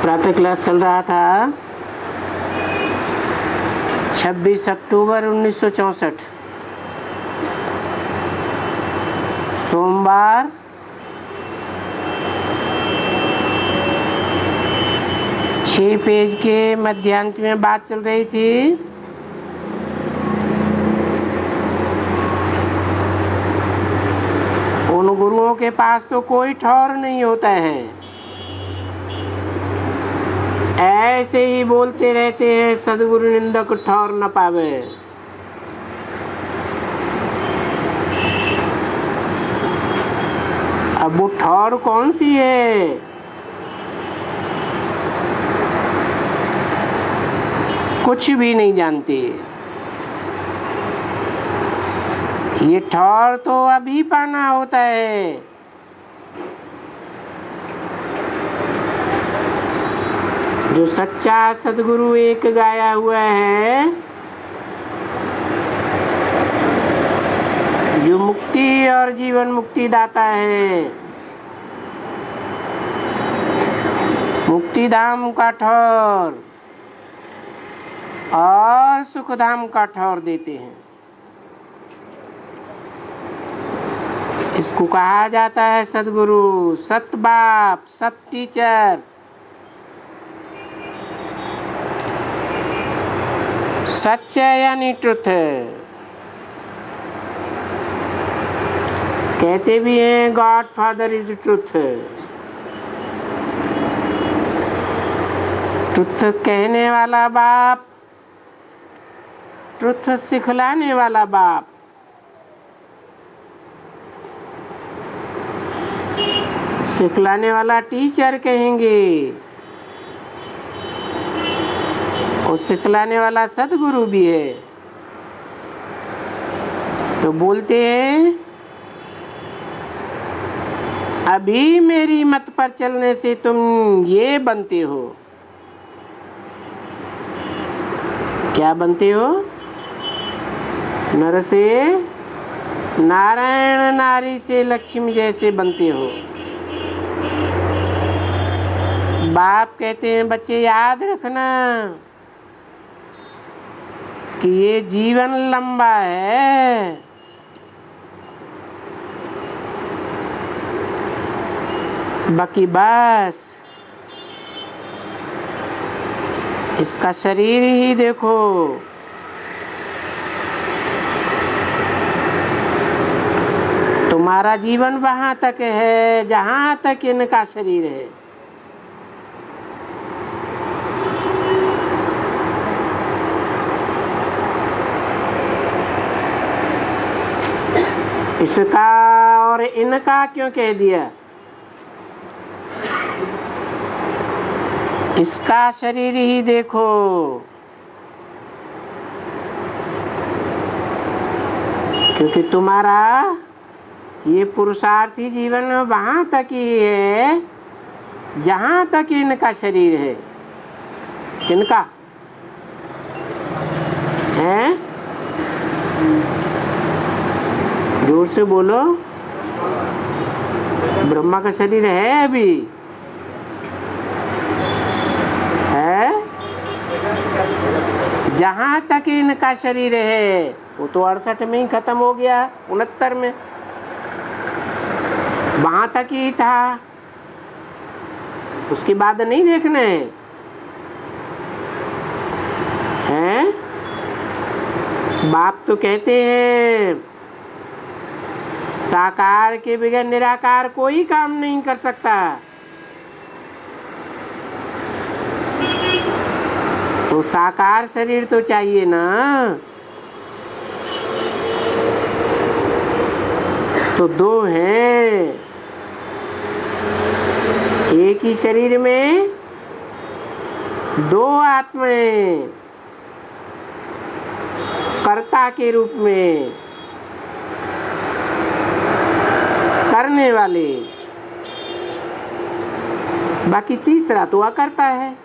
प्रातः क्लास चल रहा था 26 अक्टूबर 1964 सोमवार। छह पेज के मध्यांत में बात चल रही थी उन गुरुओं के पास तो कोई ठौर नहीं होता है, ऐसे ही बोलते रहते हैं सदगुरु निंदक ठौर न पावे। अब वो ठौर कौन सी है? कुछ भी नहीं जानते। ये ठौर तो अभी पाना होता है। जो सच्चा सदगुरु एक गाया हुआ है, जो मुक्ति और जीवन मुक्ति दाता है, मुक्ति धाम का ठौर और सुख धाम का ठौर देते हैं। इसको कहा जाता है सदगुरु, सत बाप, सत टीचर, सच्चा यानी ट्रुथ। कहते भी हैं God father is truth. Truth कहने वाला बाप, ट्रुथ सिखलाने वाला बाप। सिखलाने वाला टीचर कहेंगे और सिखलाने वाला सदगुरु भी है। तो बोलते हैं अभी मेरी मत पर चलने से तुम ये बनते हो। क्या बनते हो? नर से नारायण, नारी से लक्ष्मी जैसे बनते हो। बाप कहते हैं बच्चे याद रखना कि ये जीवन लंबा है, बाकी बस इसका शरीर ही देखो। तुम्हारा जीवन वहां तक है जहां तक इनका शरीर है। इसका और इनका क्यों कह दिया? इसका शरीर ही देखो। क्योंकि तुम्हारा ये पुरुषार्थी जीवन वहां तक ही है जहां तक इनका शरीर है। किनका है? जोर से बोलो। ब्रह्मा का शरीर है अभी है? जहां तक इनका शरीर है वो तो 68 में ही खत्म हो गया, 69 में। वहां तक ही था, उसके बाद नहीं देखना है? बाप तो कहते हैं साकार के बगैर निराकार कोई काम नहीं कर सकता। तो साकार शरीर तो चाहिए ना। तो दो हैं, एक ही शरीर में दो आत्माएं कर्ता के रूप में, करने वाले। बाकी तीसरा तो अकर्ता है।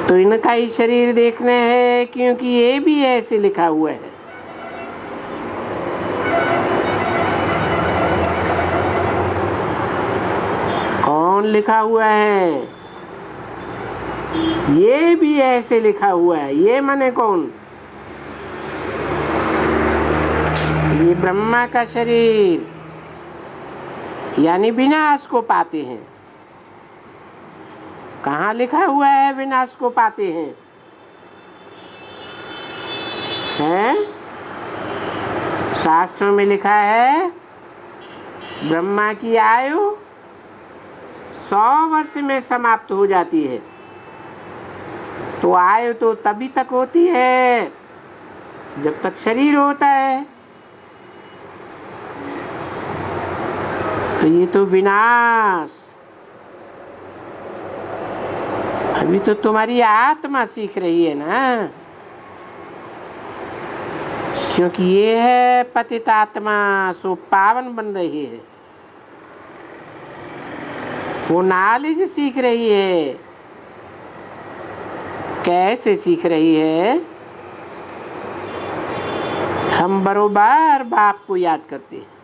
तो इनका ही शरीर देखना है क्योंकि ये भी ऐसे लिखा हुआ है। कौन लिखा हुआ है? ये भी ऐसे लिखा हुआ है। ये माने कौन? ये ब्रह्मा का शरीर, यानी विनाश को पाते हैं। कहाँ लिखा हुआ है विनाश को पाते हैं? हैं? शास्त्रों में लिखा है ब्रह्मा की आयु 100 वर्ष में समाप्त हो जाती है। तो आयु तो तभी तक होती है जब तक शरीर होता है। तो ये तो विनाश, अभी तो तुम्हारी आत्मा सीख रही है ना, क्योंकि ये है पतित आत्मा, सो पावन बन रही है। वो नॉलेज सीख रही है। कैसे सीख रही है? हम बरोबर बाप को याद करते हैं।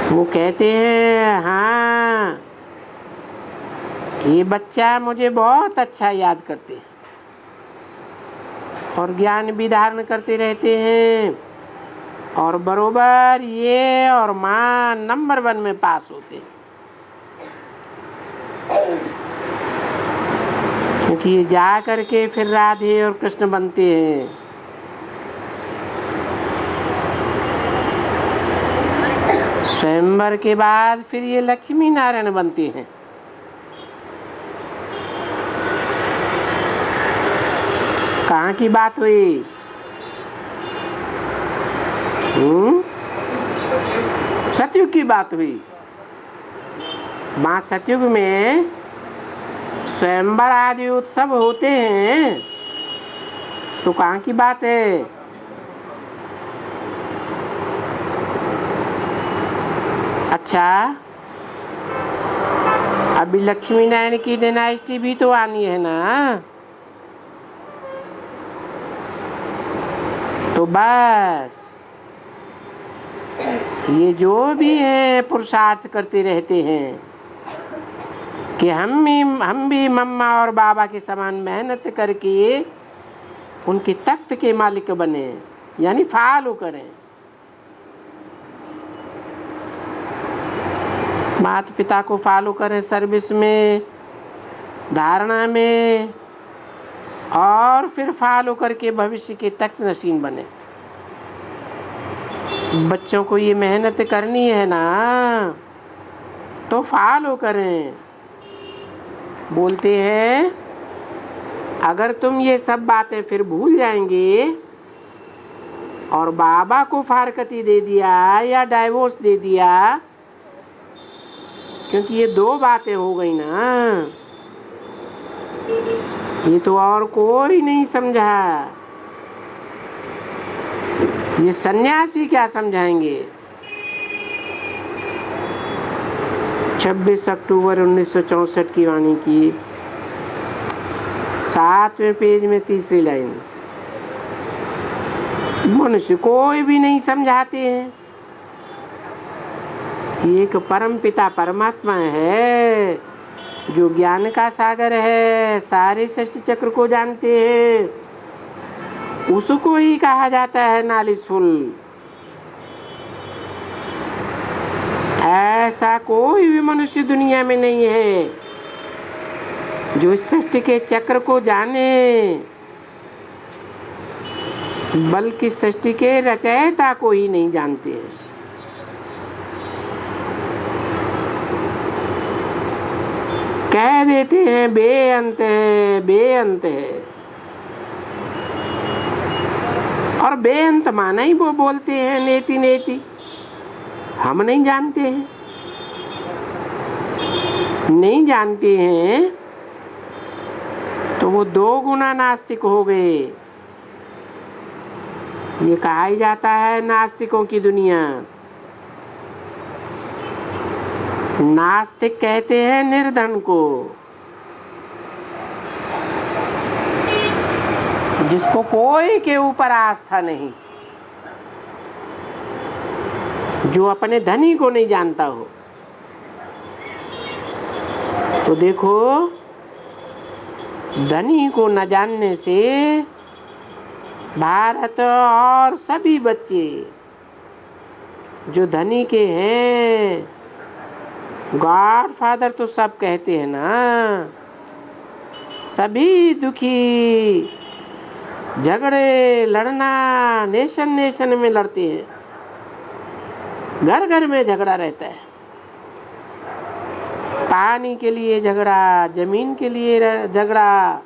वो कहते हैं हाँ, ये बच्चा मुझे बहुत अच्छा याद करते हैं और ज्ञान भी धारण करते रहते हैं, और बरोबर ये और माँ नंबर 1 में पास होते हैं। क्योंकि ये जा करके फिर राधे और कृष्ण बनते हैं। स्वयंवर के बाद फिर ये लक्ष्मी नारायण बनते हैं। कहाँ की बात हुई? सतयुग की बात हुई। माँ सतयुग में स्वयंवर आदि उत्सव होते हैं, तो कहाँ की बात है? अच्छा, अभी लक्ष्मी नारायण की डायनेस्टी भी तो आनी है ना। तो बस ये जो भी है पुरुषार्थ करते रहते हैं कि हम भी मम्मा और बाबा के समान मेहनत करके उनके तख्त के मालिक बने, यानी फॉलो करें। माता पिता को फॉलो करें सर्विस में, धारणा में, और फिर फॉलो करके भविष्य के तख्त नशीन बने। बच्चों को ये मेहनत करनी है ना, तो फॉलो करें। बोलते हैं अगर तुम ये सब बातें फिर भूल जाएंगे और बाबा को फारकती दे दिया या डाइवोर्स दे दिया, क्योंकि ये 2 बातें हो गई ना, ये तो और कोई नहीं समझा। ये सन्यासी क्या समझाएंगे? 26 अक्टूबर 1964 की वाणी की 7वें पेज में 3री लाइन। मनुष्य कोई भी नहीं समझाते हैं। एक परम पिता परमात्मा है जो ज्ञान का सागर है, सारे सृष्टि चक्र को जानते हैं, उसको ही कहा जाता है नॉलेजफुल। ऐसा कोई भी मनुष्य दुनिया में नहीं है जो इस सृष्टि के चक्र को जाने, बल्कि सृष्टि के रचयिता को ही नहीं जानते हैं। कह देते हैं बेअंत है, बेअंत है, और बेअंत माना ही वो बोलते हैं नेति नेति। हम नहीं जानते हैं, नहीं जानते हैं तो वो 2 गुना नास्तिक हो गए। ये कहा ही जाता है नास्तिकों की दुनिया। नास्तिक कहते हैं निर्धन को, जिसको कोई के ऊपर आस्था नहीं। जो अपने धनी को नहीं जानता हो। तो देखो, धनी को न जानने से भारत और सभी बच्चे जो धनी के हैं, गॉड फादर तो सब कहते हैं ना, सभी दुखी, झगड़े लड़ना, नेशन नेशन में लड़ते हैं, घर घर में झगड़ा रहता है। पानी के लिए झगड़ा, जमीन के लिए झगड़ा,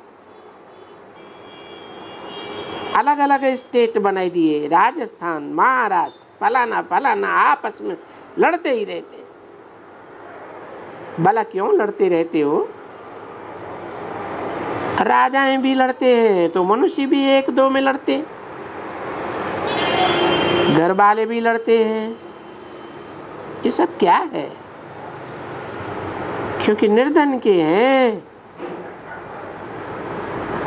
अलग अलग स्टेट बनाई दिए, राजस्थान, महाराष्ट्र, फलाना फलाना, आपस में लड़ते ही रहते। भला क्यों लड़ते रहते हो? राजाएं भी लड़ते हैं तो मनुष्य भी एक दो में लड़ते, घर वाले भी लड़ते हैं। ये सब क्या है? क्योंकि निर्धन के हैं,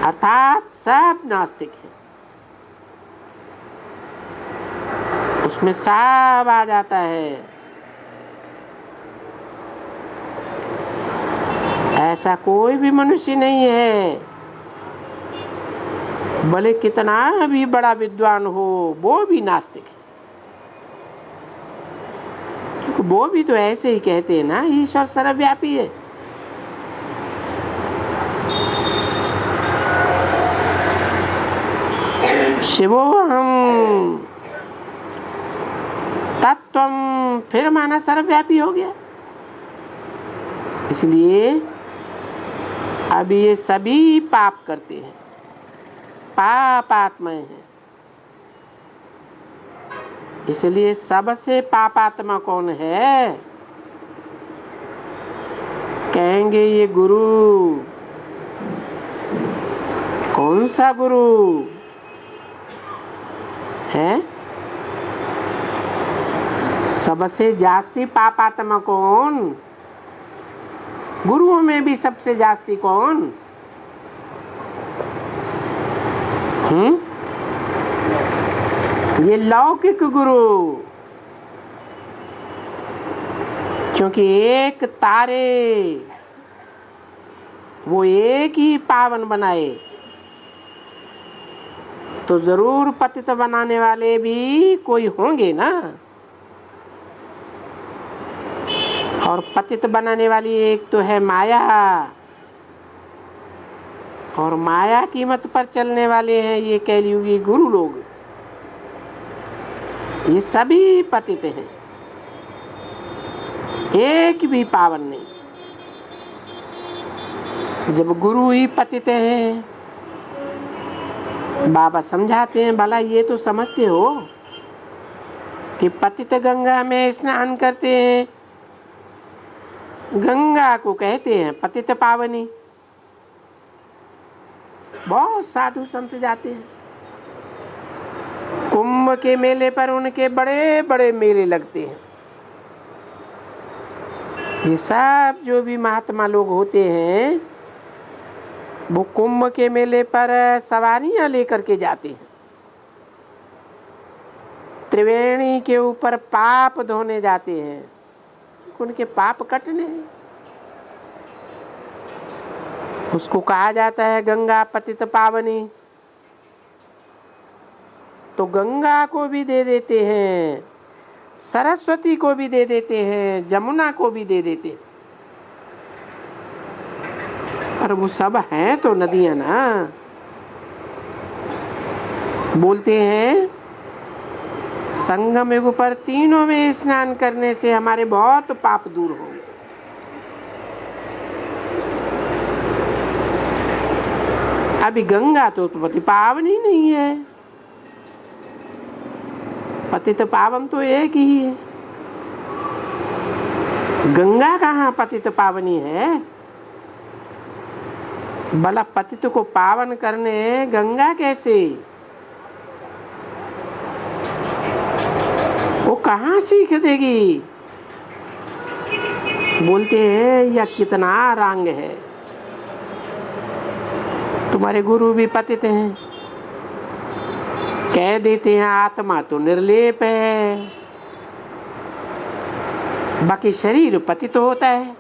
अर्थात सब नास्तिक हैं। उसमें सब आ जाता है। ऐसा कोई भी मनुष्य नहीं है, भले कितना भी बड़ा विद्वान हो, वो भी नास्तिक है। क्योंकि वो भी तो ऐसे ही कहते हैं ना, ईश्वर सर्वव्यापी है। शिवोहम तत्वम, फिर माना सर्वव्यापी हो गया। इसलिए अब ये सभी पाप करते हैं, पाप आत्माएं हैं। इसलिए सबसे पापात्मा कौन है? कहेंगे ये गुरु। कौन सा गुरु है? सबसे जास्ती पापात्मा कौन? गुरुओं में भी सबसे जास्ती कौन? ये लौकिक गुरु। क्योंकि एक तारे वो एक ही पावन बनाए, तो जरूर पतित बनाने वाले भी कोई होंगे ना। और पतित बनाने वाली एक तो है माया, और माया की मत पर चलने वाले हैं ये कलयुगी गुरु लोग। ये सभी पतित हैं, एक भी पावन नहीं। जब गुरु ही पतित हैं, बाबा समझाते हैं, भला ये तो समझते हो कि पतित गंगा में स्नान करते हैं, गंगा को कहते हैं पतित पावनी। बहुत साधु संत जाते हैं, कुंभ के मेले पर उनके बड़े बड़े मेले लगते हैं। ये सब जो भी महात्मा लोग होते हैं, वो कुंभ के मेले पर सवारियां लेकर के जाते हैं, त्रिवेणी के ऊपर पाप धोने जाते हैं, उनके पाप कटने हैं। उसको कहा जाता है गंगा पतित पावनी। तो गंगा को भी दे देते हैं, सरस्वती को भी दे देते हैं, जमुना को भी दे देते हैं। पर वो सब हैं तो नदियां ना। बोलते हैं संगम युग पर तीनों में स्नान करने से हमारे बहुत पाप दूर होंगे। अभी गंगा तो पति पावन ही नहीं है, पतित पावन तो एक ही है। गंगा कहाँ पतित पावनी है? भला पतित को पावन करने गंगा कैसे? वो कहाँ सीख देगी? बोलते हैं यह कितना रंग है। तुम्हारे गुरु भी पतित हैं, कह देते हैं आत्मा तो निर्लेप है, बाकी शरीर पतित होता है,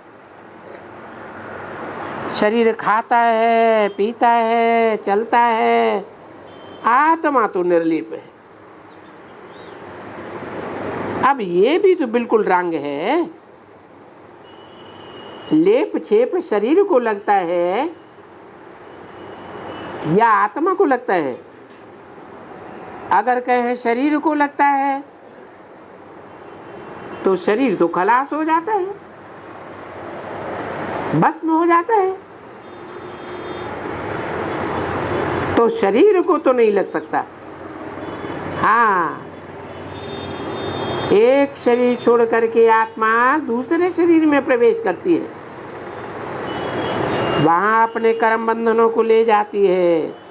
शरीर खाता है, पीता है, चलता है, आत्मा तो निर्लेप है। अब ये भी तो बिल्कुल रंग है। लेप छेप शरीर को लगता है या आत्मा को लगता है? अगर कहें शरीर को लगता है तो शरीर तो खलास हो जाता है, भस्म हो जाता है। तो शरीर को तो नहीं लग सकता। हाँ, एक शरीर छोड़ करके आत्मा दूसरे शरीर में प्रवेश करती है, वहां अपने कर्म बंधनों को ले जाती है।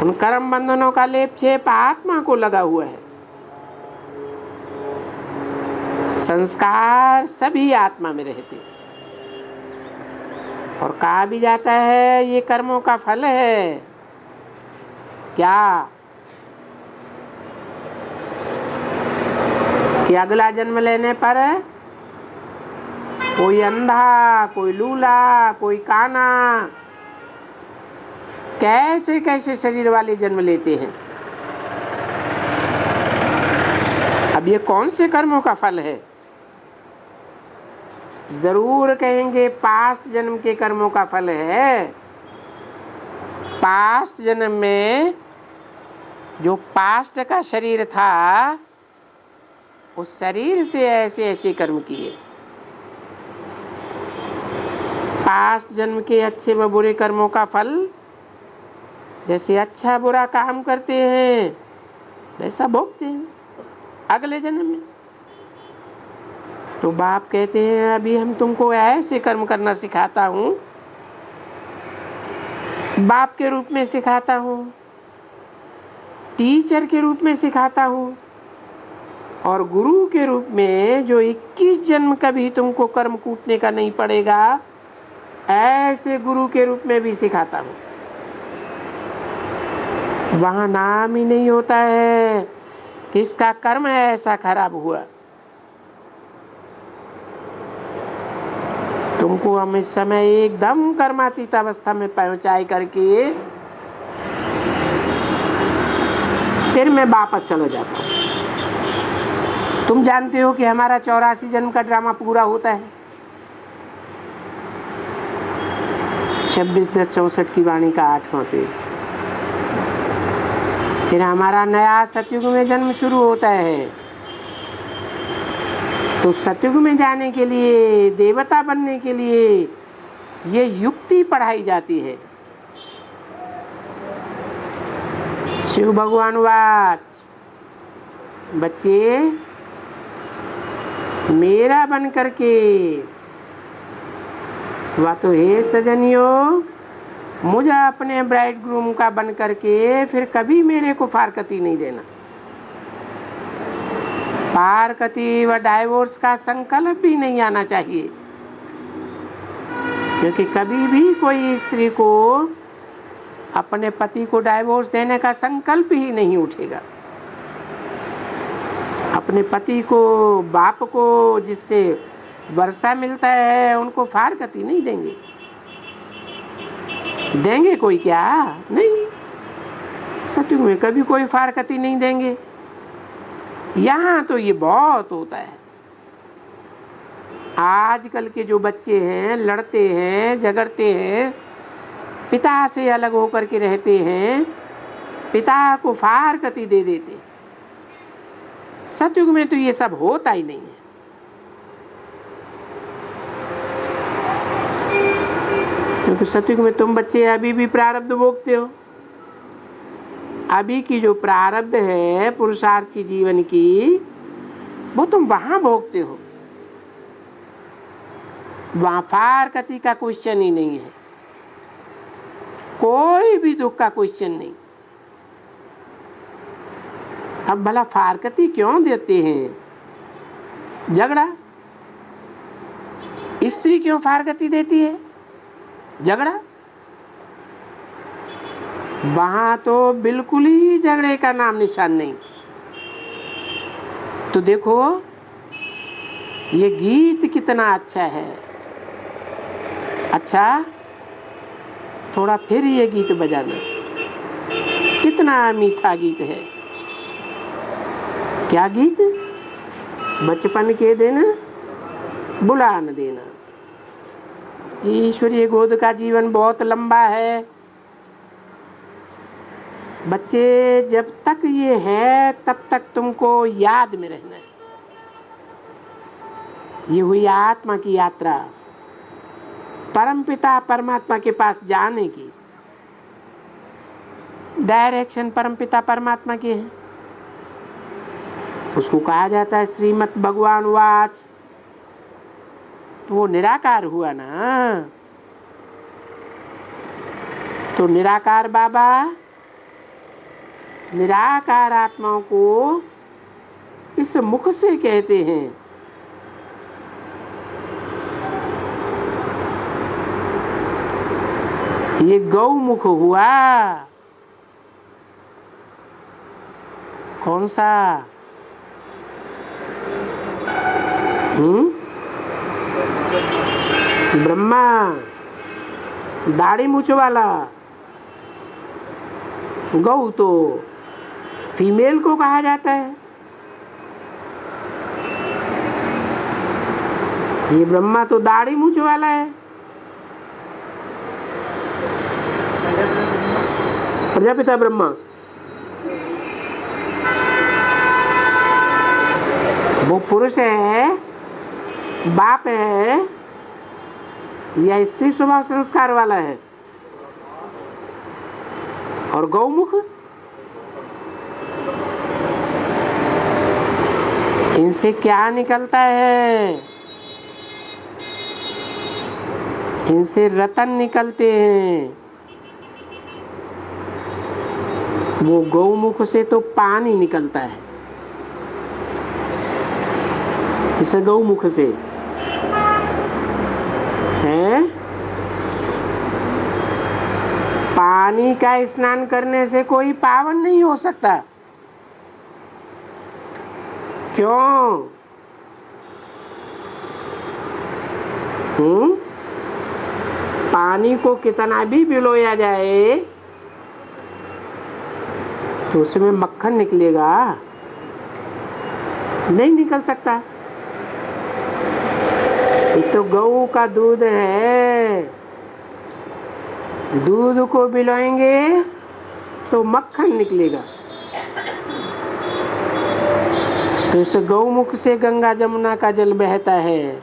उन कर्म बंधनों का लेप छेप आत्मा को लगा हुआ है। संस्कार सभी आत्मा में रहते हैं। और कहा भी जाता है ये कर्मों का फल है। क्या कि अगला जन्म लेने पर कोई अंधा, कोई लूला, कोई काना, कैसे कैसे शरीर वाले जन्म लेते हैं। अब ये कौन से कर्मों का फल है? जरूर कहेंगे पास्ट जन्म के कर्मों का फल है। पास्ट जन्म में जो पास्ट का शरीर था उस शरीर से ऐसे ऐसे कर्म किए। पास्ट जन्म के अच्छे व बुरे कर्मों का फल, जैसे अच्छा बुरा काम करते हैं वैसा भोगते हैं अगले जन्म में। तो बाप कहते हैं अभी हम तुमको ऐसे कर्म करना सिखाता हूँ, बाप के रूप में सिखाता हूँ, टीचर के रूप में सिखाता हूँ, और गुरु के रूप में जो 21 जन्म कभी तुमको कर्म कूटने का नहीं पड़ेगा, ऐसे गुरु के रूप में भी सिखाता हूँ। वहाँ नाम ही नहीं होता है किसका कर्म है ऐसा खराब हुआ। तुमको हम इस समय एकदम कर्मातीत अवस्था में पहुंचाए करके फिर मैं वापस चला जाता हूँ। तुम जानते हो कि हमारा 84 जन्म का ड्रामा पूरा होता है। 26/10/64 की वाणी का 8वां पेज। फिर हमारा नया सतयुग में जन्म शुरू होता है। तो सतयुग में जाने के लिए, देवता बनने के लिए ये युक्ति पढ़ाई जाती है। शिव भगवान वाच, बच्चे मेरा बन करके वा तो हे सजनियों, मुझे अपने ब्राइड ग्रूम का बन करके फिर कभी मेरे को फारकती नहीं देना। फारकती व डाइवोर्स का संकल्प भी नहीं आना चाहिए, क्योंकि कभी भी कोई स्त्री को अपने पति को डाइवोर्स देने का संकल्प ही नहीं उठेगा। अपने पति को, बाप को जिससे वर्षा मिलता है उनको फारकती नहीं देंगे। देंगे कोई क्या? नहीं, सतयुग में कभी कोई फारकती नहीं देंगे। यहाँ तो ये बहुत होता है। आजकल के जो बच्चे हैं लड़ते हैं, झगड़ते हैं, पिता से अलग होकर के रहते हैं, पिता को फारकती दे देते। सतयुग में तो ये सब होता ही नहीं है। क्योंकि सतयुग में तुम बच्चे अभी भी प्रारब्ध भोगते हो। अभी की जो प्रारब्ध है पुरुषार्थी जीवन की, वो तुम वहां भोगते हो। वहां फारकती का क्वेश्चन ही नहीं है, कोई भी दुख का क्वेश्चन नहीं। अब भला फारकती क्यों देते हैं? झगड़ा। स्त्री क्यों फारकती देती है? झगड़ा। वहां तो बिल्कुल ही झगड़े का नाम निशान नहीं। तो देखो ये गीत कितना अच्छा है। अच्छा, थोड़ा फिर ये गीत बजाना। कितना मीठा गीत है। क्या गीत? बचपन के दिन बुला न देना। ईश्वरीय गोद का जीवन बहुत लंबा है। बच्चे, जब तक ये है तब तक तुमको याद में रहना है। ये हुई आत्मा की यात्रा, परमपिता परमात्मा के पास जाने की। डायरेक्शन परमपिता परमात्मा की है। उसको कहा जाता है श्रीमद् भगवान वाच। तो वो निराकार हुआ ना। तो निराकार बाबा निराकार आत्माओं को इस मुख से कहते हैं। ये गौमुख हुआ। कौन सा? ब्रह्मा, दाढ़ी मूछ वाला। गौ तो फीमेल को कहा जाता है। ये ब्रह्मा तो दाढ़ी मूछ वाला है। प्रजापिता ब्रह्मा। वो पुरुष है, बाप है, या स्त्री स्वभाव संस्कार वाला है? और गौमुख, इनसे क्या निकलता है? इनसे रतन निकलते हैं। वो गौमुख से तो पानी निकलता है। इसे गौमुख से है। पानी का स्नान करने से कोई पावन नहीं हो सकता। क्यों? पानी को कितना भी भिगोया जाए तो उसमें मक्खन निकलेगा? नहीं निकल सकता। ये तो गऊ का दूध है। दूध को भिगोएंगे तो मक्खन निकलेगा। तो इस गौमुख से गंगा जमुना का जल बहता है।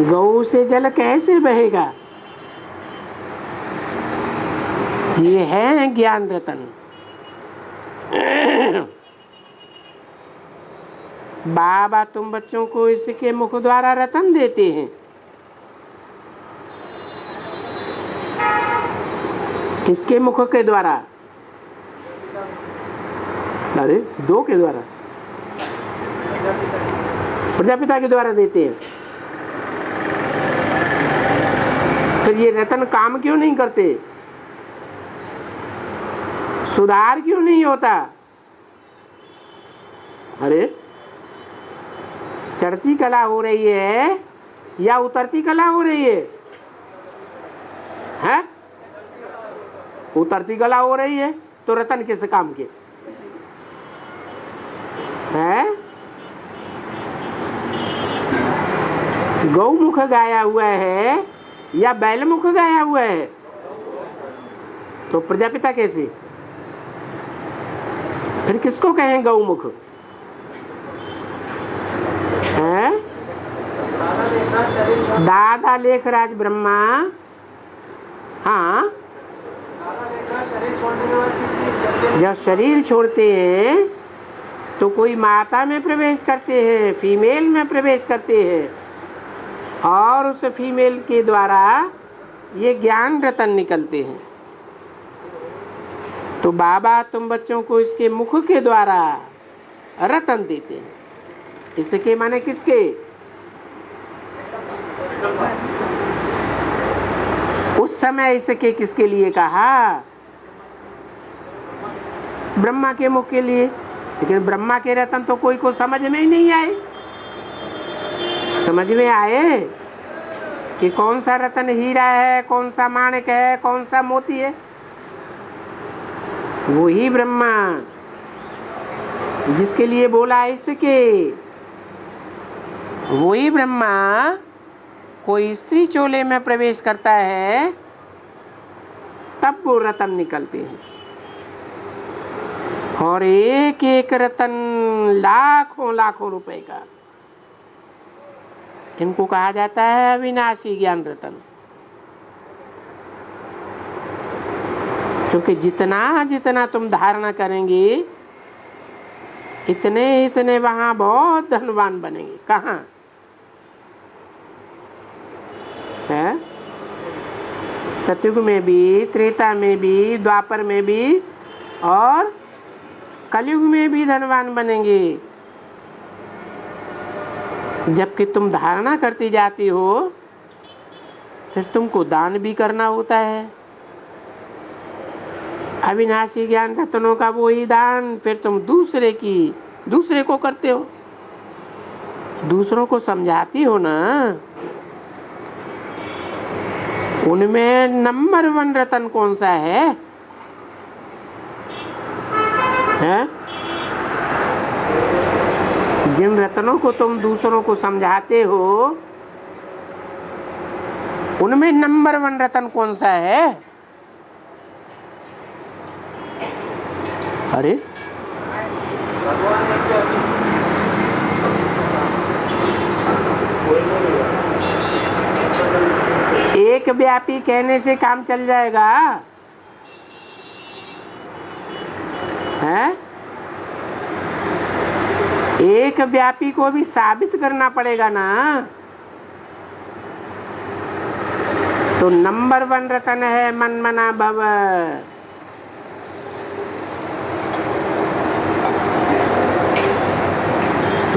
गौ से जल कैसे बहेगा? ये है ज्ञान रतन। बाबा तुम बच्चों को इसके मुख द्वारा रतन देते हैं। किसके मुख के द्वारा? अरे दो के द्वारा, प्रजापिता के द्वारा देते हैं। फिर ये रतन काम क्यों नहीं करते? सुधार क्यों नहीं होता? अरे चढ़ती कला हो रही है या उतरती कला हो रही है? हैं? उतरती कला हो रही है तो रतन किस काम के है? गौमुख गाया हुआ है या बैलमुख गाया हुआ है? तो प्रजापिता कैसे? फिर किसको कहें गौमुख? है दादा लेखराज ब्रह्मा। हाँ, जब शरीर छोड़ते हैं तो कोई माता में प्रवेश करते हैं, फीमेल में प्रवेश करते हैं, और उस फीमेल के द्वारा ये ज्ञान रतन निकलते हैं। तो बाबा तुम बच्चों को इसके मुख के द्वारा रतन देते हैं। इसके माने किसके? उस समय इसके किसके लिए कहा? ब्रह्मा के मुख के लिए, लेकिन ब्रह्मा के रतन तो कोई को समझ में ही नहीं आए। समझ में आए कि कौन सा रतन हीरा है, कौन सा माणिक है, कौन सा मोती है? वही ब्रह्मा जिसके लिए बोला इसके, वही ब्रह्मा कोई स्त्री चोले में प्रवेश करता है तब वो रतन निकलते हैं, और एक एक रतन लाखों लाखों रुपए का। इनको कहा जाता है अविनाशी ज्ञान रतन। क्योंकि जितना जितना तुम धारणा करेंगे इतने इतने वहां बहुत धनवान बनेंगे। कहाँ है? सतयुग में भी, त्रेता में भी, द्वापर में भी और कलयुग में भी धनवान बनेंगे। जबकि तुम धारणा करती जाती हो, फिर तुमको दान भी करना होता है। अविनाशी ज्ञान रत्नों का वो ही दान फिर तुम दूसरे को करते हो, दूसरों को समझाती हो ना। उनमें नंबर 1 रतन कौन सा है? जिन रत्नों को तुम दूसरों को समझाते हो उनमें नंबर 1 रतन कौन सा है? अरे एक व्यापी कहने से काम चल जाएगा? है? एक व्यापी को भी साबित करना पड़ेगा ना। तो नंबर 1 रतन है मन मना भव।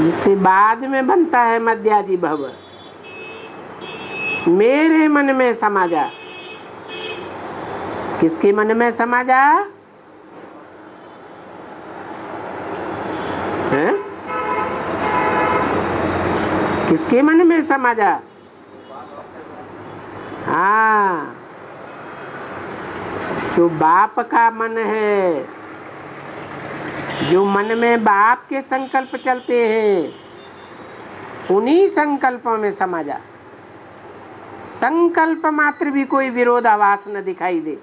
इससे बाद में बनता है मध्यादि भव। मेरे मन में समा जा। किसके मन में समा जा? है? किसके मन में समा जा? हाँ, जो बाप का मन है, जो मन में बाप के संकल्प चलते हैं, उन्हीं संकल्पों में समा जा। संकल्प मात्र भी कोई विरोधाभास न दिखाई दे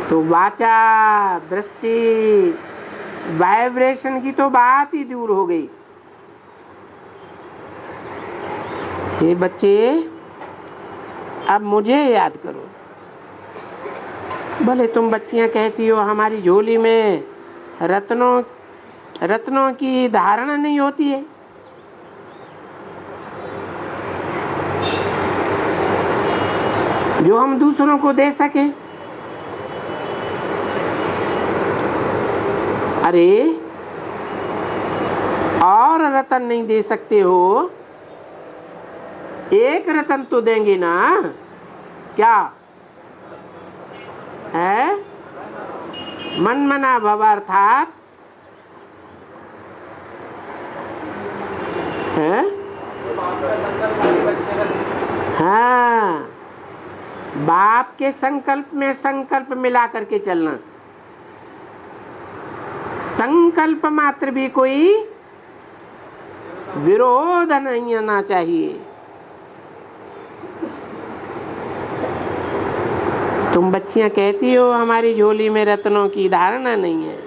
तो वाचा, दृष्टि, वाइब्रेशन की तो बात ही दूर हो गई। ये बच्चे अब मुझे याद करो। भले तुम बच्चियां कहती हो हमारी झोली में रत्नों की धारणा नहीं होती है। जो हम दूसरों को दे सके। अरे और रतन नहीं दे सकते हो? एक रतन तो देंगे ना। क्या है? मन मना भव अर्थात है। हाँ, बाप के संकल्प में संकल्प मिला करके चलना। संकल्प मात्र भी कोई विरोध नहीं आना चाहिए। तुम बच्चियां कहती हो हमारी झोली में रत्नों की धारणा नहीं है।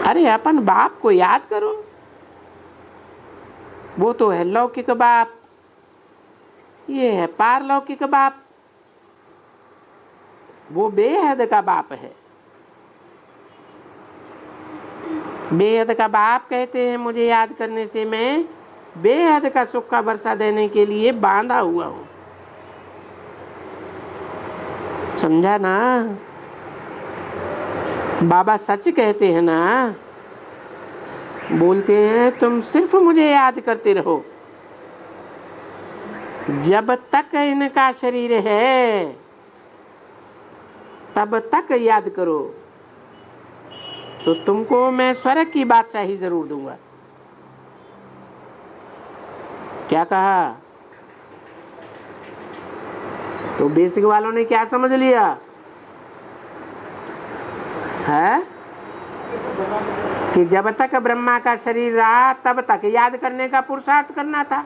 अरे अपन बाप को याद करो। वो तो है लौकिक बाप, ये है पारलौकिक बाप। वो बेहद का बाप है। बेहद का बाप कहते हैं मुझे याद करने से मैं बेहद का सुख का वर्षा देने के लिए बांधा हुआ हूं। समझा ना? बाबा सच कहते हैं ना। बोलते हैं तुम सिर्फ मुझे याद करते रहो। जब तक इनका शरीर है तब तक याद करो तो तुमको मैं स्वर्ग की बादशाही जरूर दूंगा। क्या कहा? तो बेसिक वालों ने क्या समझ लिया है कि जब तक ब्रह्मा का शरीर रहा तब तक याद करने का पुरुषार्थ करना था,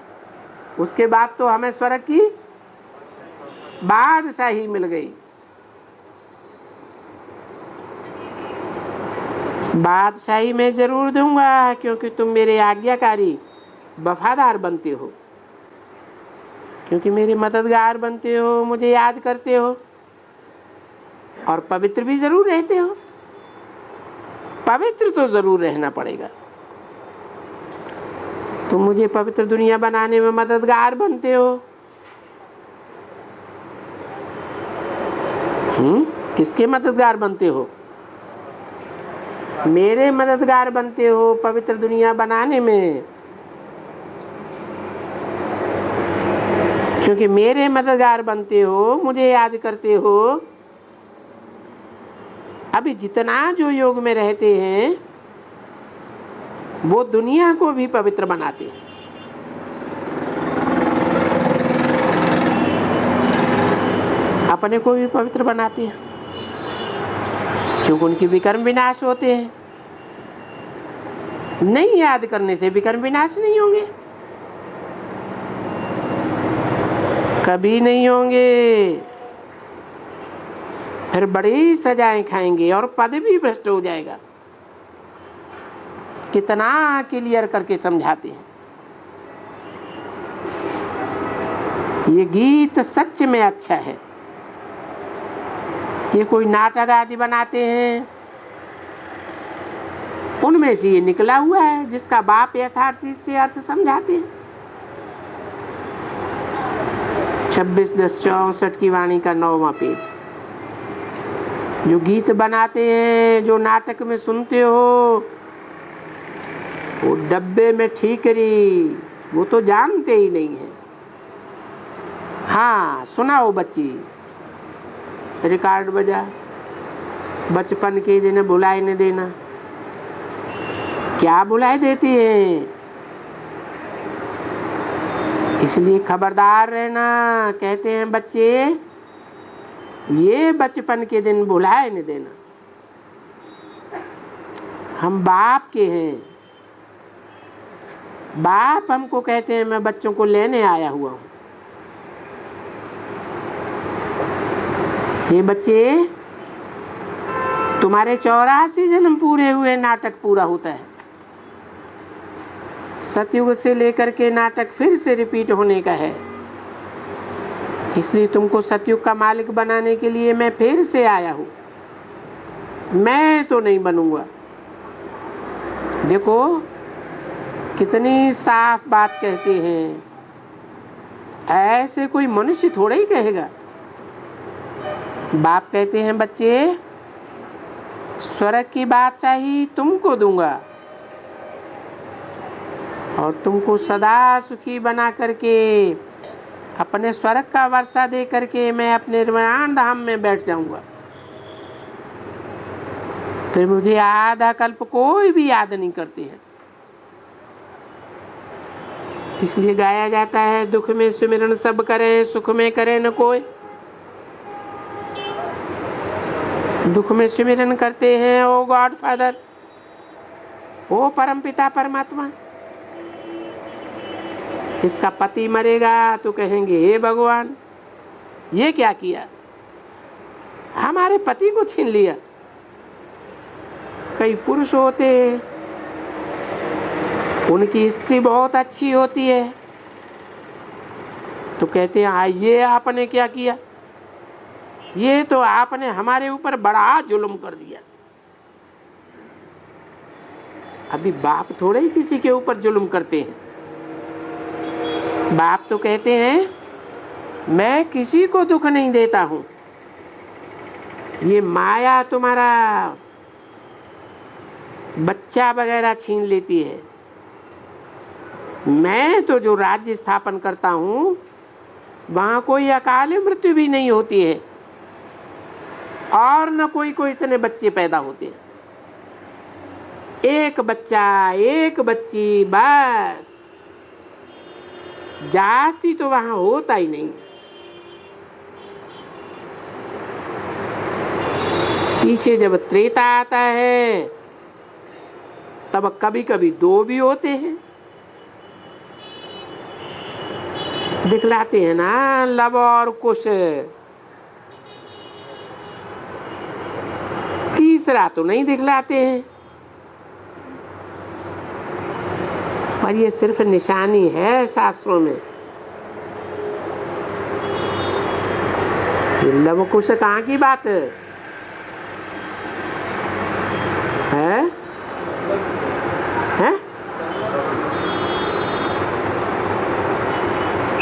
उसके बाद तो हमें स्वर्ग की बादशाही मिल गई। बादशाही मैं जरूर दूंगा क्योंकि तुम मेरे आज्ञाकारी वफादार बनते हो, क्योंकि मेरे मददगार बनते हो, मुझे याद करते हो और पवित्र भी जरूर रहते हो। पवित्र तो जरूर रहना पड़ेगा। तुम मुझे पवित्र दुनिया बनाने में मददगार बनते हो। किसके मददगार बनते हो? मेरे मददगार बनते हो पवित्र दुनिया बनाने में, क्योंकि मेरे मददगार बनते हो, मुझे याद करते हो। अभी जितना जो योग में रहते हैं वो दुनिया को भी पवित्र बनाते हैं। अपने को भी पवित्र बनाते हैं क्योंकि उनकी विकर्म विनाश होते हैं। नहीं याद करने से विकर्म विनाश नहीं होंगे, कभी नहीं होंगे। फिर बड़ी सजाएं खाएंगे और पद भी भ्रष्ट हो जाएगा। कितना क्लियर करके समझाते हैं। ये गीत सच में अच्छा है। ये कोई नाटक आदि बनाते हैं उनमें से ये निकला हुआ है जिसका बाप यथार्थ से अर्थ समझाते हैं। 26/10/64 की वाणी का 9वां पेज। जो गीत बनाते हैं, जो नाटक में सुनते हो, वो डब्बे में ठीकरी, वो तो जानते ही नहीं है। हाँ सुनाओ बच्ची, रिकॉर्ड बजा, बचपन के दिन भुलाए न देना। क्या भुलाए देती है? इसलिए खबरदार रहना। कहते हैं बच्चे ये बचपन के दिन भुलाए न देना। हम बाप के हैं, बाप हमको कहते हैं मैं बच्चों को लेने आया हुआ हूं। ये बच्चे तुम्हारे 84 जन्म पूरे हुए, नाटक पूरा होता है। सतयुग से लेकर के नाटक फिर से रिपीट होने का है। इसलिए तुमको सतयुग का मालिक बनाने के लिए मैं फिर से आया हूं। मैं तो नहीं बनूंगा। देखो कितनी साफ बात कहते हैं। ऐसे कोई मनुष्य थोड़ा ही कहेगा। बाप कहते हैं बच्चे स्वर्ग की बादशाही तुमको दूंगा और तुमको सदा सुखी बना करके अपने स्वर्ग का वर्षा दे करके मैं अपने निर्वाण धाम में बैठ जाऊंगा। फिर मुझे आधा कल्प कोई भी याद नहीं करते हैं। इसलिए गाया जाता है दुख में सुमिरन सब करें, सुख में करें न कोई। दुख में सुमिरन करते हैं ओ गॉड फादर, ओ परमपिता परमात्मा। इसका पति मरेगा तो कहेंगे हे भगवान ये क्या किया, हमारे पति को छीन लिया। कई पुरुष होते हैं उनकी स्त्री बहुत अच्छी होती है तो कहते हैं हाँ ये आपने क्या किया, ये तो आपने हमारे ऊपर बड़ा जुल्म कर दिया। अभी बाप थोड़े ही किसी के ऊपर जुल्म करते हैं। बाप तो कहते हैं मैं किसी को दुख नहीं देता हूं, ये माया तुम्हारा बच्चा वगैरह छीन लेती है। मैं तो जो राज्य स्थापन करता हूं वहां कोई अकाल मृत्यु भी नहीं होती है। और न कोई को इतने बच्चे पैदा होते हैं। एक बच्चा एक बच्ची बस, जास्ती तो वहां होता ही नहीं। पीछे जब त्रेता आता है तब कभी कभी 2 भी होते हैं। दिखलाते हैं ना लव और कुश, तीसरा तो नहीं दिखलाते हैं, पर ये सिर्फ निशानी है शास्त्रों में। लव कुश कहाँ की बात है?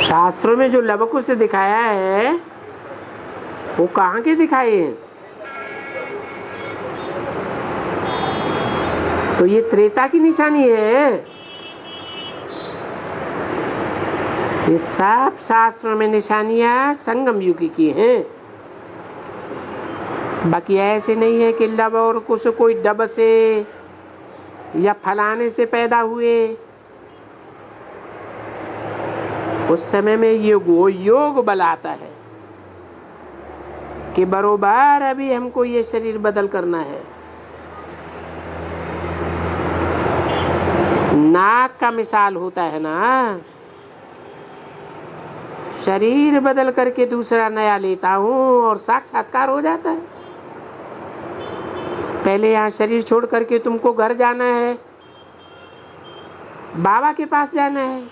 शास्त्रों में जो लव कुश दिखाया है वो कहाँ के दिखाए हैं? तो ये त्रेता की निशानी है। ये सब शास्त्रों में निशानियां संगम युग की हैं। बाकी ऐसे नहीं है कि लव और कुश कोई डब से या फलाने से पैदा हुए। उस समय में ये वो योग बल आता है कि बरोबर अभी हमको ये शरीर बदल करना है। नाक का मिसाल होता है ना, शरीर बदल करके दूसरा नया लेता हूं और साक्षात्कार हो जाता है। पहले यहाँ शरीर छोड़ करके तुमको घर जाना है, बाबा के पास जाना है,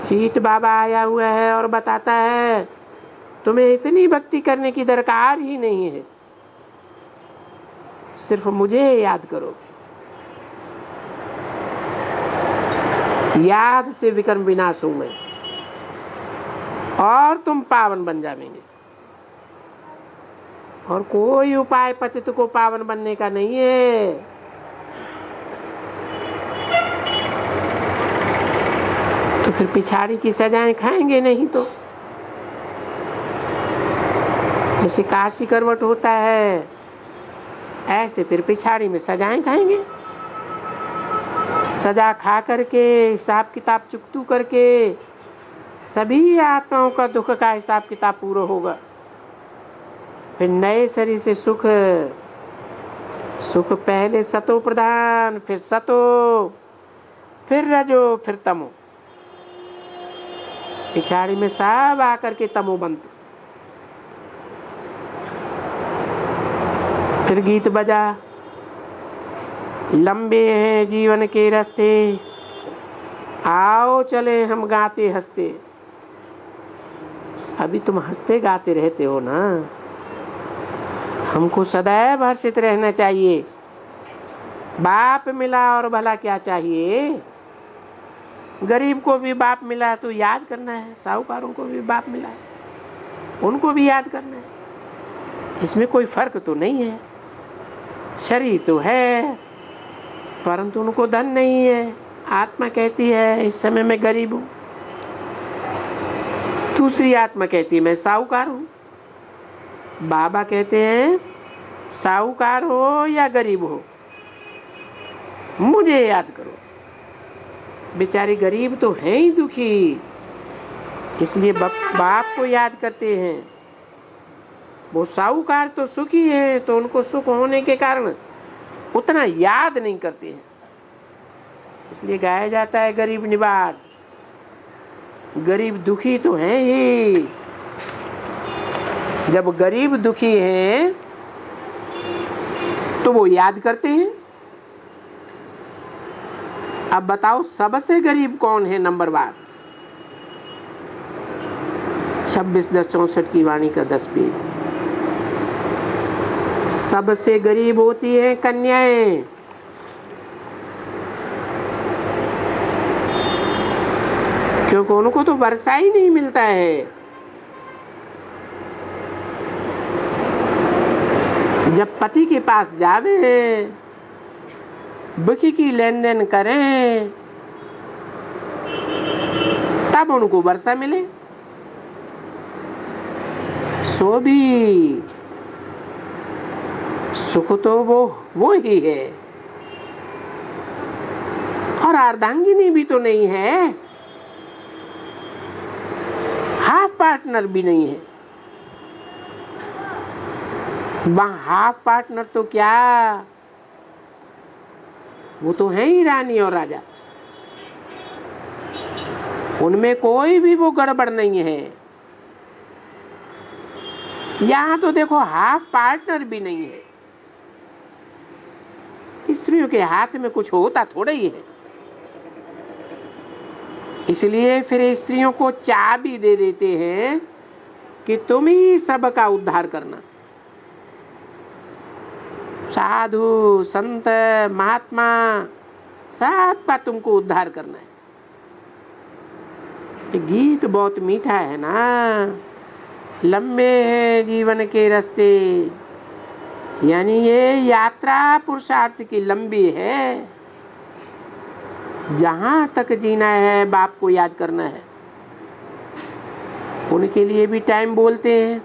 सीट बाबा आया हुआ है और बताता है तुम्हें इतनी भक्ति करने की दरकार ही नहीं है, सिर्फ मुझे याद करो। याद से विकर्म विनाश हूं मैं और तुम पावन बन जाएंगे। और कोई उपाय पतित को पावन बनने का नहीं है। तो फिर पिछाड़ी की सजाएं खाएंगे नहीं तो। जैसे काशी करवट होता है ऐसे फिर पिछाड़ी में सजाएं खाएंगे। सजा खा करके हिसाब किताब चुकतू करके सभी आत्माओं का दुख का हिसाब किताब पूरा होगा। फिर नए शरीर से सुख पहले सतो प्रधान, फिर सतो, फिर रजो, फिर तमो। पिछाड़ी में सब आकर के तमो बनते। फिर गीत बजा, लंबे हैं जीवन के रास्ते, आओ चले हम गाते हंसते। अभी तुम हंसते गाते रहते हो ना। हमको सदैव हर्षित रहना चाहिए। बाप मिला और भला क्या चाहिए। गरीब को भी बाप मिला तो याद करना है, साहूकारों को भी बाप मिला है उनको भी याद करना है। इसमें कोई फर्क तो नहीं है। शरीर तो है परंतु उनको धन नहीं है। आत्मा कहती है इस समय मैं गरीब हूँ, दूसरी आत्मा कहती है मैं साहूकार हूँ। बाबा कहते हैं साहूकार हो या गरीब हो मुझे याद करो। बेचारी गरीब तो है ही दुखी, इसलिए बाप को याद करते हैं। वो साहूकार तो सुखी है तो उनको सुख होने के कारण उतना याद नहीं करते हैं। इसलिए गाया जाता है गरीब निवाज। गरीब दुखी तो है ही। जब गरीब दुखी हैं तो वो याद करते हैं। अब बताओ सबसे गरीब कौन है नंबरवार? 26/10/64 की वाणी का 10 पेज। सबसे गरीब होती है कन्याएं। क्योंकि उनको तो वर्षा ही नहीं मिलता है। जब पति के पास जावे बुखी की लेन देन करें तब उनको वर्षा मिले। सो भी सुख तो वो ही है, और अर्धांगिनी भी तो नहीं है, हाफ पार्टनर भी नहीं है। वहां हाफ पार्टनर तो क्या, वो तो है ही रानी और राजा, उनमें कोई भी वो गड़बड़ नहीं है। यहां तो देखो हाफ पार्टनर भी नहीं है। स्त्रियों के हाथ में कुछ होता थोड़ा ही है, इसलिए फिर स्त्रियों को चाबी दे देते हैं कि तुम ही सबका उद्धार करना। साधु संत महात्मा सबका तुमको उद्धार करना है। ये गीत बहुत मीठा है ना, लंबे हैं जीवन के रास्ते, यानी ये यात्रा पुरुषार्थ की लंबी है। जहां तक जीना है बाप को याद करना है। उनके लिए भी टाइम बोलते हैं,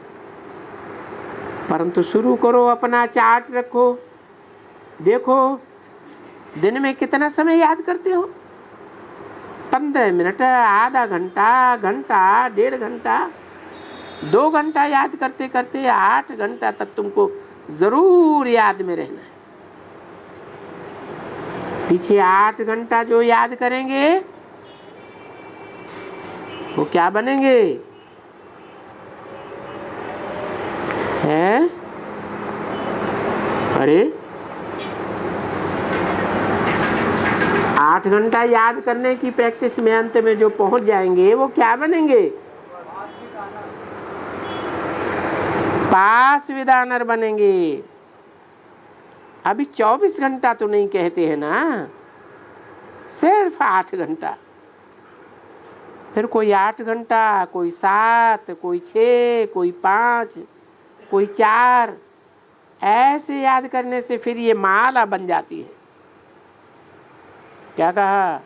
परंतु शुरू करो, अपना चार्ट रखो, देखो दिन में कितना समय याद करते हो। 15 मिनट, आधा घंटा, घंटा, 1.5 घंटा, 2 घंटा याद करते करते 8 घंटा तक तुमको जरूर याद में रहना है। पीछे 8 घंटा जो याद करेंगे वो क्या बनेंगे? हैं? अरे 8 घंटा याद करने की प्रैक्टिस में अंत में जो पहुंच जाएंगे वो क्या बनेंगे? पास विदानर बनेंगे। अभी 24 घंटा तो नहीं कहते हैं ना, सिर्फ 8 घंटा। फिर कोई 8 घंटा, कोई 7, कोई 6, कोई 5, कोई 4, ऐसे याद करने से फिर ये माला बन जाती है। क्या कहा?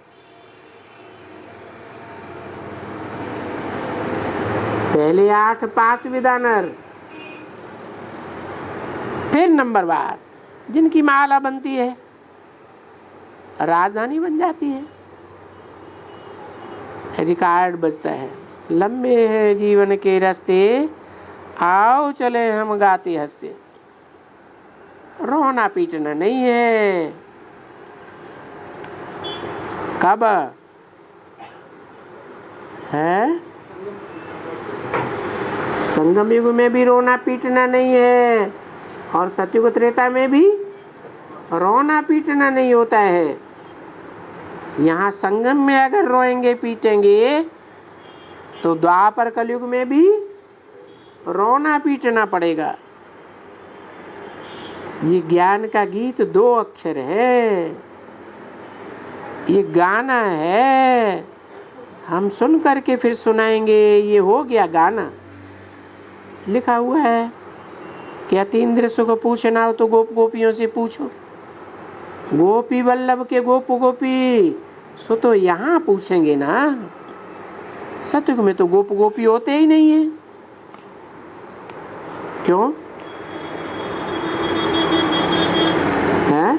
पहले 8 पास विदानर, फिर नंबर बार जिनकी माला बनती है राजधानी बन जाती है। रिकॉर्ड बजता है, लंबे हैं जीवन के रास्ते, आओ चले हम गाते हंसते। रोना पीटना नहीं है। कब है? संगम युग में भी रोना पीटना नहीं है, और सतयुग त्रेता में भी रोना पीटना नहीं होता है। यहाँ संगम में अगर रोएंगे पीटेंगे तो द्वापर कलयुग में भी रोना पीटना पड़ेगा। ये ज्ञान का गीत 2 अक्षर है, ये गाना है, हम सुन करके फिर सुनाएंगे, ये हो गया गाना। लिखा हुआ है कि अतीन्द्र सुख पूछना हो तो गोप गोपियों से पूछो। गोपी वल्लभ के गोप गोपी सो तो यहाँ पूछेंगे ना। सतयुग में तो गोप गोपी होते ही नहीं है। क्यों है?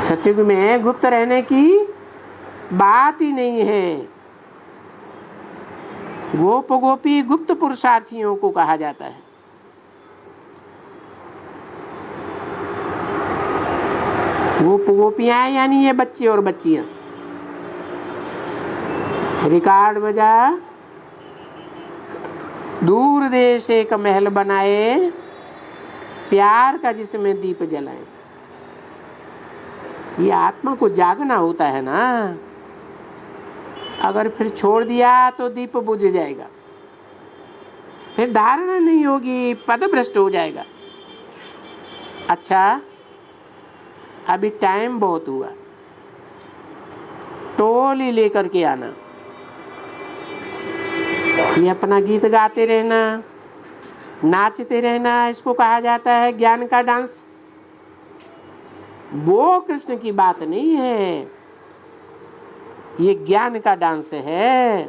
सतयुग में गुप्त रहने की बात ही नहीं है। गोप गोपी गुप्त पुरुषार्थियों को कहा जाता है। गोप गोपियां यानी ये बच्चे और बच्चियां। रिकॉर्ड बजा, दूर देश एक महल बनाए, प्यार का जिसमें दीप जलाए। ये आत्मा को जागना होता है ना। अगर फिर छोड़ दिया तो दीप बुझ जाएगा, फिर धारणा नहीं होगी, पद भ्रष्ट हो जाएगा। अच्छा, अभी टाइम बहुत हुआ, टोली लेकर के आना। ये अपना गीत गाते रहना, नाचते रहना, इसको कहा जाता है ज्ञान का डांस। वो कृष्ण की बात नहीं है, ये ज्ञान का डांस है।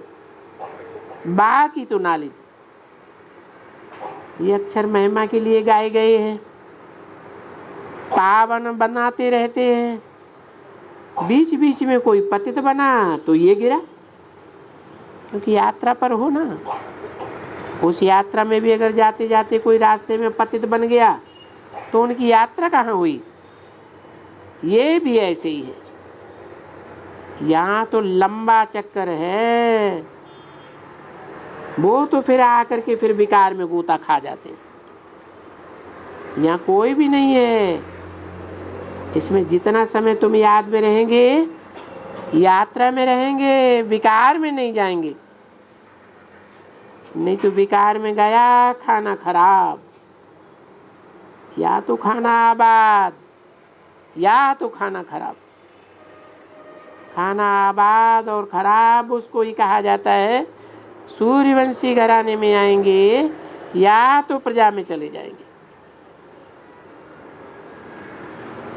बाकी तो नॉलेज, ये अक्षर महिमा के लिए गाए गए हैं, पावन बनाते रहते हैं। बीच बीच में कोई पतित बना तो ये गिरा, क्योंकि यात्रा पर हो ना, उस यात्रा में भी अगर जाते जाते कोई रास्ते में पतित बन गया तो उनकी यात्रा कहाँ हुई। ये भी ऐसे ही है, यहाँ तो लंबा चक्कर है, वो तो फिर आकर के फिर विकार में गोता खा जाते हैं। यहाँ कोई भी नहीं है, इसमें जितना समय तुम याद में रहेंगे, यात्रा में रहेंगे, विकार में नहीं जाएंगे। नहीं तो विकार में गया खाना खराब, या तो खाना आबाद या तो खाना खराब। खाना आबाद और खराब उसको ही कहा जाता है। सूर्यवंशी घराने में आएंगे या तो प्रजा में चले जाएंगे।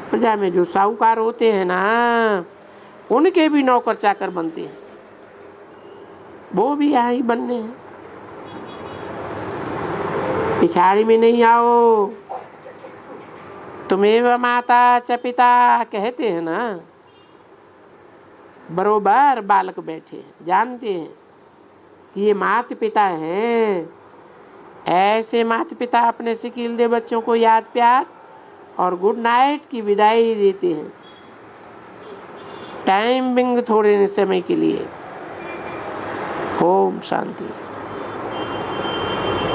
प्रजा में जो साहूकार होते हैं ना, उनके भी नौकर चाकर बनते हैं, वो भी यहाँ ही बनने हैं। पिछाड़ी में नहीं आओ। तुम्हें माता च पिता कहते हैं ना, बरोबर बालक बैठे हैं, जानते हैं कि ये माता पिता हैं। ऐसे माता पिता अपने सिकील दे बच्चों को याद प्यार और गुड नाइट की विदाई देते हैं, टाइम बिंग थोड़े समय के लिए। ओम शांति।